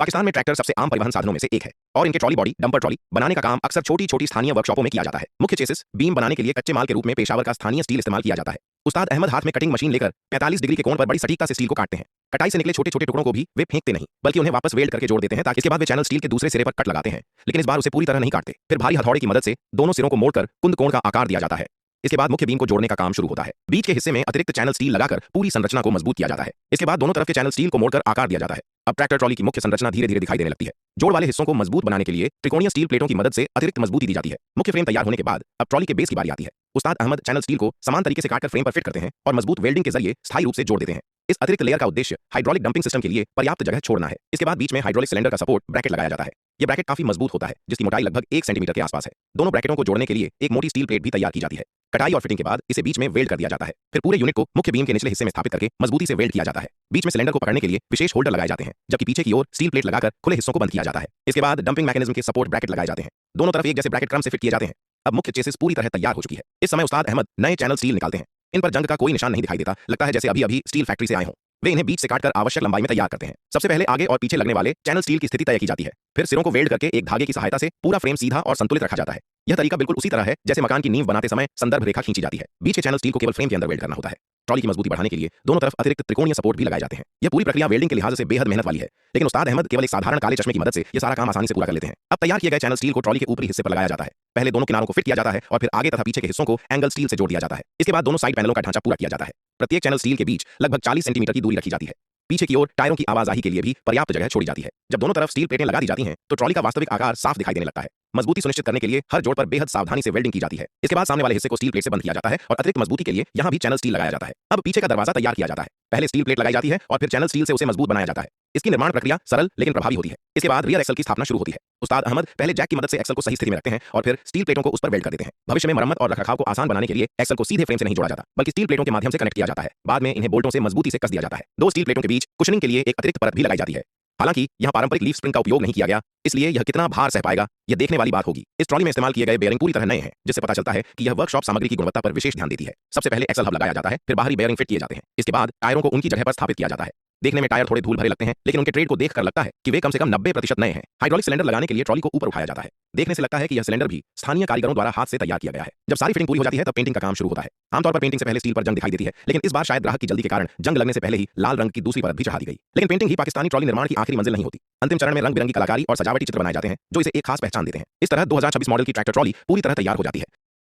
पाकिस्तान में ट्रैक्टर सबसे आम परिवहन साधनों में से एक है और इनके ट्रॉली बॉडी डंपर ट्रॉली बनाने का काम अक्सर छोटी छोटी स्थानीय वर्कशॉपों में किया जाता है। मुख्य चेसिस बीम बनाने के लिए कच्चे माल के रूप में पेशावर का स्थानीय स्टील इस्तेमाल किया जाता है। उस्ताद अहमद हाथ में कटिंग मशीन लेकर 45 डिग्री के कोण पर बड़ी सटीकता से स्टील को काटते हैं। कटाई से निकले छोटे छोटे टुकड़ों को भी वे फेंकते नहीं बल्कि उन्हें वापस वेल्ड करके जोड़ देते हैं ताकि इसके बाद वे चैनल स्टील के दूसरे सिरे पर कट लगाते हैं, लेकिन इस बार उसे पूरी तरह नहीं काटते। फिर भारी हथौड़े की मदद से दोनों सिरों को मोड़कर कुंद कोण का आकार दिया जाता है। इसके बाद मुख्य बीम को जोड़ने का काम शुरू होता है। बीच के हिस्से में अतिरिक्त चैनल स्टील लगाकर पूरी संरचना को मजबूत किया जाता है। इसके बाद दोनों तरफ के चैनल स्टील को मोड़कर आकार दिया जाता है। अब ट्रैक्टर ट्रॉली की मुख्य संरचना धीरे धीरे दिखाई देने लगती है। जोड़ वाले हिस्सों को मजबूत बनाने के लिए त्रिकोणीय स्टील प्लेटों की मदद से अतिरिक्त मजबूती दी जाती है। मुख्य फ्रेम तैयार होने के बाद अब ट्रॉली के बेस की बारी आती है। उस्ताद अहमद चैनल स्टील को समान तरीके से काटकर फ्रेम पर फिट करते हैं और मजबूत वेल्डिंग के जरिए स्थायी रूप से जोड़ देते हैं। इस अतिरिक्त लेयर का उद्देश्य हाइड्रोलिक डंपिंग सिस्टम के लिए पर्याप्त जगह छोड़ना है। इसके बाद बीच में हाइड्रोलिक सिलेंडर का सपोर्ट ब्रैकेट लगाया जाता है। यह ब्रैकेट काफी मजबूत होता है, जिसकी मोटाई लगभग 1 सेंटीमीटर के आसपास है। दोनों ब्रैकेटों को जोड़ने के लिए एक मोटी स्टील प्लेट भी तैयार की जाती है। कटाई और फिटिंग के बाद इसे बीच में वेल्ड कर दिया जाता है। फिर पूरे यूनिट को मुख्य बीम के निचले हिस्से में स्थापित करके मजबूती से वेल्ड किया जाता है। बीच में सिलेंडर को पकड़ने के लिए विशेष होल्डर लगाए जाते हैं, जबकि पीछे की ओर स्टील प्लेट लगाकर खुले हिस्सों को बंद किया जाता है। इसके बाद डंपिंग मैकेनिज्म के सपोर्ट ब्रैकेट लगाए जाते हैं। दोनों तरफ एक जैसे ब्रैकेट क्रम से फिट किए जाते हैं। अब मुख्य चेसिस पूरी तरह तैयार हो चुकी है। इस समय उस्ताद अहमद नए चैनल स्टील निकालते हैं। इन पर जंग का कोई निशान नहीं दिखाई देता, लगता है जैसे अभी अभी स्टील फैक्ट्री से आए हों। वे इन्हें बीच से काटकर आवश्यक लंबाई में तैयार करते हैं। सबसे पहले आगे और पीछे लगने वाले चैनल स्टील की स्थिति तय की जाती है। फिर सिरों को वेल्ड करके एक धागे की सहायता से पूरा फ्रेम सीधा और संतुलित रखा जाता है। यह तरीका बिल्कुल उसी तरह है जैसे मकान की नींव बनाते समय संदर्भ रेखा खींची जाती है। बीच के चैनल स्टील को केवल फ्रेम के अंदर वेल्ड करना होता है। ट्रॉली की मजबूती बढ़ाने के लिए दोनों तरफ अतिरिक्त त्रिकोणीय सपोर्ट भी लगाए जाते हैं। यह पूरी प्रक्रिया वेल्डिंग के लिहाज से बेहद मेहनत वाली है, लेकिन उस्ताद अहमद केवल एक साधारण काले चश्मे की मदद से यह सारा काम आसानी से पूरा कर लेते हैं। अब तैयार किए गए चैनल स्टील को ट्रॉली के ऊपरी हिस्से पर लगाया जाता है। पहले दोनों किनारों को फिट किया जाता है और फिर आगे तथा पीछे के हिस्सों को एंगल स्टील से जोड़ दिया जाता है। इसके बाद दोनों साइड पैनलों का ढांचा पूरा किया जाता है। प्रत्येक चैनल स्टील के बीच लगभग 40 सेंटीमीटर की दूरी रखी जाती है। पीछे की ओर टायरों की आवाजाही के लिए भी पर्याप्त जगह छोड़ी जाती है। जब दोनों तरफ स्टील प्लेटें लगा दी जाती हैं, तो ट्रॉली का वास्तविक आकार साफ दिखाई देने लगता है। मजबूती सुनिश्चित करने के लिए हर जोड़ पर बेहद सावधानी से वेल्डिंग की जाती है। इसके बाद सामने वाले हिस्से को स्टील प्लेट से बंद किया जाता है और अतिरिक्त मजबूती के लिए यहां भी चैनल स्टील लगाया जाता है। अब पीछे का दरवाजा तैयार किया जाता है। पहले स्टील प्लेट लगाई जाती है और फिर चैनल स्टील से उसे मजबूत बनाया जाता है। इसकी निर्माण प्रक्रिया सरल लेकिन प्रभावी होती है। इसके बाद रियर एक्सल की स्थापना शुरू होती है। उस्ताद अहमद पहले जैक की मदद से एक्सल को सही स्थिति में रखते हैं और फिर स्टील प्लेटों को उस पर वेल्ड कर देते हैं। भविष्य में मरम्मत और रखरखाव को आसान बनाने के लिए एक्सल को सीधे फ्रेम से नहीं जोड़ा जाता, बल्कि स्टील प्लेटों के माध्यम से कनेक्ट किया जाता है। बाद में इन्हें बोल्टों से मजबूती से कस दिया जाता है। दो स्टील प्लेटों के बीच कुशनिंग के लिए एक अतिरिक्त परत भी लगाई जाती है। हालांकि यहां पारंपरिक लीफ स्प्रिंग का उपयोग नहीं किया गया, इसलिए यह कितना भार सह पाएगा यह देखने वाली बात होगी। इस ट्रॉली में इस्तेमाल किए गए बेयरिंग पूरी तरह नए हैं, जिससे पता चलता है कि यह वर्कशॉप सामग्री की गुणवत्ता पर विशेष ध्यान देती है। सबसे पहले एक्सल हब लगाया जाता है, फिर बाहरी बेयरिंग फिट किए जाते हैं। इसके बाद टायरों को उनकी जगह पर स्थापित किया जाता है। देखने में टायर थोड़े धूल भरे लगते हैं, लेकिन उनके ट्रेड को देखकर लगता है कि वे कम से कम 90% नए हैं। हाइड्रोलिक सिलेंडर लगाने के लिए ट्रॉली को ऊपर उठाया जाता है। देखने से लगता है कि यह सिलेंडर भी स्थानीय कारीगरों द्वारा हाथ से तैयार किया गया है। जब सारी फिटिंग पूरी हो जाती है, तब पेंटिंग का काम शुरू होता है। आमतौर पर पेंटिंग से पहले स्टील पर जंग दिखाई देती है, लेकिन इस बार शायद ग्राहक की जल्दी के कारण जंग लगने से पहले ही लाल रंग की दूसरी परत भी चढ़ा दी गई। लेकिन पेंटिंग ही पाकिस्तानी ट्रॉली निर्माण की आखिरी मंजिल नहीं होती। अंतिम चरण में रंग बिरंगी कलाकारी और सजावटी चित्र बनाए जाते हैं, जो इसे एक खास पहचान देते हैं। इस तरह 2026 मॉडल की ट्रैक्टर ट्रॉली पूरी तरह तैयार हो जाती है।